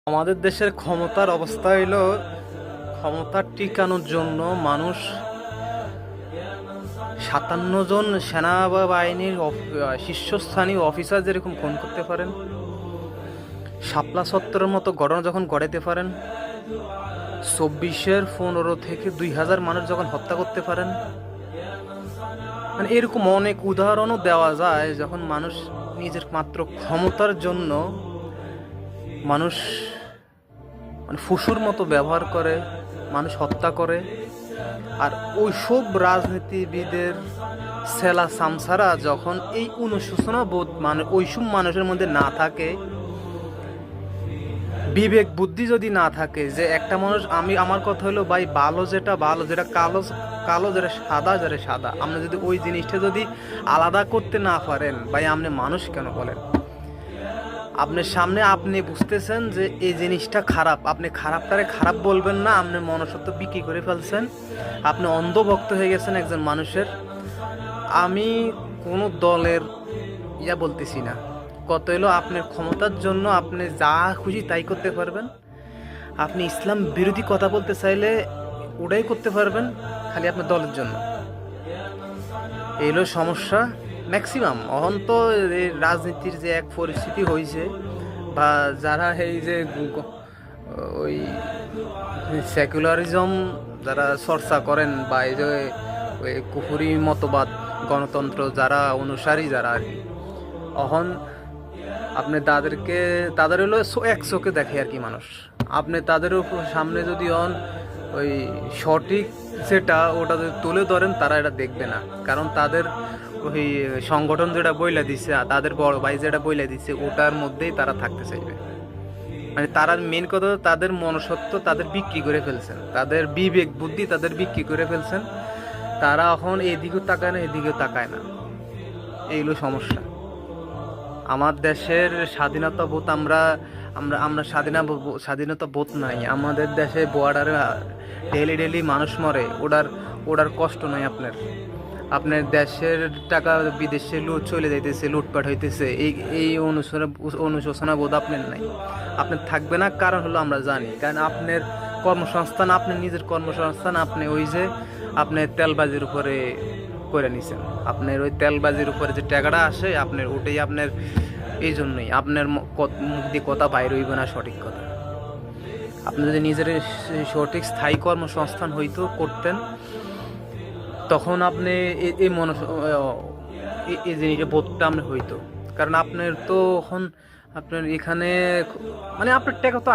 আমাদের দেশের ক্ষমতার অবস্থা হইলো, ক্ষমতা টিকানোর জন্য মানুষ 57 জন সেনাবাহিনীর শীর্ষস্থানীয় অফিসার যেরকম খুন করতে পারেন, শাপলা চত্বরের মতো ঘটনা যখন ঘটাতে পারেন, 24-এর 15 থেকে 2000 মানুষ যখন হত্যা করতে পারেন, মানে এরকম অনেক উদাহরণও দেওয়া যায় যখন মানুষ নিজের মাত্র ক্ষমতার জন্য মানুষ মানে ফুসুর মতো ব্যবহার করে, মানুষ হত্যা করে। আর ওইসব রাজনীতিবিদের সেলা সামসারা যখন এই অনুশোচনা বোধ মানে ওইসব মানুষের মধ্যে না থাকে, বিবেক বুদ্ধি যদি না থাকে যে একটা মানুষ, আমার কথা হলো ভাই, ভালো যেটা ভালো, যেটা কালো কালো, যেটা সাদা যেটা সাদা, আপনি যদি ওই জিনিসটা যদি আলাদা করতে না পারেন ভাই, আপনি মানুষ কেন বলেন? আপনার সামনে আপনি বুঝতেছেন যে এই জিনিসটা খারাপ, আপনি খারাপটারে খারাপ বলবেন না, আপনি মনুষ্যত্ব বিক্রি করে ফেলছেন, আপনি অন্ধভক্ত হয়ে গেছেন একজন মানুষের। আমি কোনো দলের বলতেছি না, কত এলো আপনার ক্ষমতার জন্য আপনি যা খুশি তাই করতে পারবেন। আপনি ইসলাম বিরোধী কথা বলতে চাইলে ওটাই করতে পারবেন, খালি আপনার দলের জন্য। এই হলো সমস্যা ম্যাক্সিমাম। এখন তো এই রাজনীতির যে এক পরিস্থিতি হয়েছে, বা যারা এই যে ওই সেকুলারিজম যারা চর্চা করেন, বা এই যে ওই কুফুরি মতবাদ, গণতন্ত্র যারা অনুসারী, যারা আর কি, এখন আপনি তাদের হলো এক চোখে দেখে আর কি মানুষ। আপনি তাদের সামনে যদি ওই সঠিক যেটা ওটা যদি তুলে ধরেন, তারা এটা দেখবে না। কারণ তাদের ওই সংগঠন যেটা বইলা দিচ্ছে, তাদের বড় ভাই যেটা বইলা দিচ্ছে, ওটার মধ্যেই তারা থাকতে চাইবে। মানে তারা মেন কথা, তাদের মনুষ্যত্ব তাদের বিক্রি করে ফেলছেন, তাদের বিবেক বুদ্ধি তাদের বিক্রি করে ফেলছেন। তারা এখন এদিকেও তাকায় না, এদিকেও তাকায় না। এই হলো সমস্যা। আমার দেশের স্বাধীনতা বোধ, আমরা আমরা আমরা স্বাধীনতা বোধ নাই আমাদের দেশে। বর্ডারে ডেলি ডেলি মানুষ মরে, ওটার কষ্ট নাই আপনার। আপনার দেশের টাকা বিদেশে চলে যাইতেছে, লুটপাট হইতেছে, এই অনুশোচনা বোধ আপনার নাই, আপনার থাকবে না। কারণ হলো আমরা জানি, কারণ আপনার কর্মসংস্থান, আপনার নিজের কর্মসংস্থান আপনি ওই যে আপনি তেলবাজির উপরে করে নিছেন। আপনার ওই তেলবাজির উপরে যে টাকাটা আসে, আপনার ওটাই আপনার। এই জন্যই আপনার মুখ দিয়ে কথা বাইর হইবে না সঠিক কথা। আপনি যদি নিজের সঠিক স্থায়ী কর্মসংস্থান হইতো করতেন, তখন আপনি এই এই জিনিসটা বোধটা আপনার হইতো। কারণ আপনার তো এখন আপনার এখানে মানে আপনার টাকা তো